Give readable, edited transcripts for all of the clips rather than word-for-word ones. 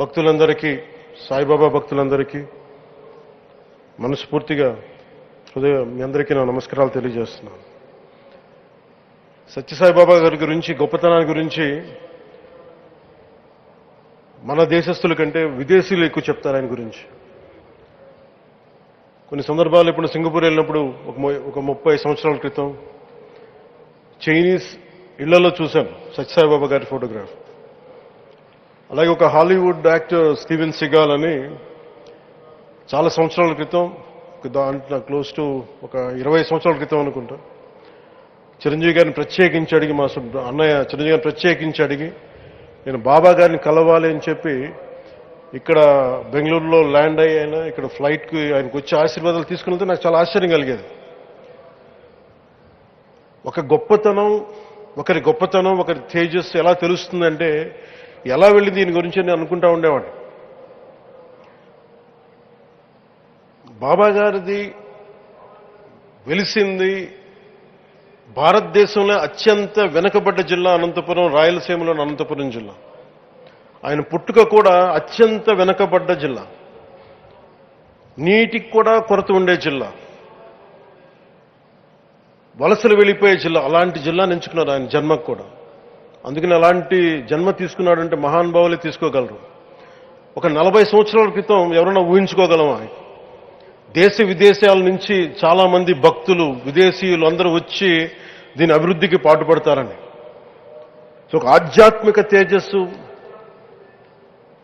భక్తులందరికీ, సాయిబాబా భక్తులందరికీ మనస్ఫూర్తిగా మీ అందరికీ నా నమస్కారాలు తెలియజేస్తున్నాను. సత్యసాయిబాబా గారి గురించి, గొప్పతనాన్ని గురించి మన దేశస్తుల కంటే విదేశీయులు ఎక్కువ చెప్తారు ఆయన గురించి. కొన్ని సందర్భాలు ఇప్పుడు సింగపూర్ వెళ్ళినప్పుడు ఒక 30 సంవత్సరాల క్రితం చైనీస్ ఇళ్లలో చూశాను సత్యసాయిబాబా గారి ఫోటోగ్రాఫ్. అలాగే ఒక హాలీవుడ్ యాక్టర్ స్టీవెన్ సిగాల్ అని చాలా సంవత్సరాల క్రితం, దాంట్లో క్లోజ్ టు ఒక 20 సంవత్సరాల క్రితం అనుకుంటా, చిరంజీవి గారిని ప్రత్యేకించి అడిగి, మా అన్నయ్య చిరంజీవి గారిని ప్రత్యేకించి అడిగి నేను బాబా గారిని కలవాలి అని చెప్పి ఇక్కడ బెంగళూరులో ల్యాండ్ అయినా ఇక్కడ ఫ్లైట్కి ఆయనకు వచ్చి ఆశీర్వాదాలు తీసుకుని వెళ్తే నాకు చాలా ఆశ్చర్యం కలిగేది. ఒకరి గొప్పతనం, ఒకరి తేజస్సు ఎలా తెలుస్తుందంటే ఎలా వెళ్ళి దీని గురించి నేను అనుకుంటా ఉండేవాడిని. బాబా గారిది వెలిసింది భారతదేశంలో అత్యంత వెనుకబడ్డ జిల్లా అనంతపురం, రాయలసీమలోని అనంతపురం జిల్లా. ఆయన పుట్టుక కూడా అత్యంత వెనుకబడ్డ జిల్లా, నీటికి కూడా కొరత ఉండే జిల్లా, వలసలు వెళ్ళిపోయే జిల్లా. అలాంటి జిల్లాని ఎంచుకున్నారు ఆయన జన్మకు కూడా. అందుకని అలాంటి జన్మ తీసుకున్నాడంటే మహానుభావులే తీసుకోగలరు. ఒక 40 సంవత్సరాల క్రితం ఎవరైనా ఊహించుకోగలమా? దేశ విదేశాల నుంచి చాలా మంది భక్తులు, విదేశీయులు అందరూ వచ్చి దీని అభివృద్ధికి పాటుపడతారని. సో ఒక ఆధ్యాత్మిక తేజస్సు,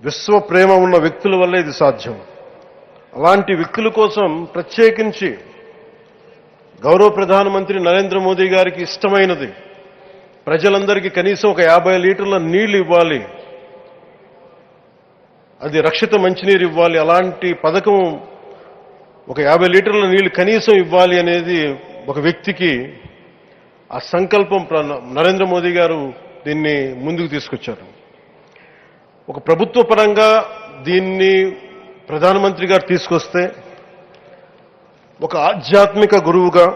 విశ్వ ప్రేమ ఉన్న వ్యక్తుల వల్లే ఇది సాధ్యం. అలాంటి వ్యక్తుల కోసం ప్రత్యేకించి గౌరవ ప్రధానమంత్రి నరేంద్ర మోదీ గారికి ఇష్టమైనది ప్రజలందరికీ కనీసం ఒక 50 లీటర్ల నీళ్లు ఇవ్వాలి, అది రక్షిత మంచినీరు ఇవ్వాలి. అలాంటి పథకం, ఒక 50 లీటర్ల నీళ్లు కనీసం ఇవ్వాలి అనేది ఒక వ్యక్తికి ఆ సంకల్పం నరేంద్ర మోదీ గారు దీన్ని ముందుకు తీసుకొచ్చారు. ఒక ప్రభుత్వ పరంగా దీన్ని ప్రధానమంత్రి గారు తీసుకొస్తే, ఒక ఆధ్యాత్మిక గురువుగా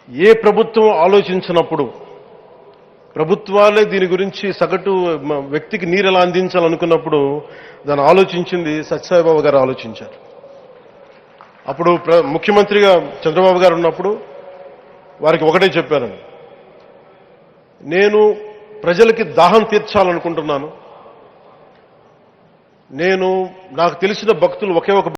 ఏ ప్రభుత్వం ఆలోచించినప్పుడు, ప్రభుత్వాలే దీని గురించి సగటు వ్యక్తికి నీరు ఎలా అందించాలనుకున్నప్పుడు దాన్ని ఆలోచించింది సత్యసాయిబాబా గారు ఆలోచించారు. అప్పుడు ముఖ్యమంత్రిగా చంద్రబాబు గారు ఉన్నప్పుడు వారికి ఒకటే చెప్పారండి, నేను ప్రజలకి దాహం తీర్చాలనుకుంటున్నాను. నాకు తెలిసిన భక్తులు ఒకే ఒక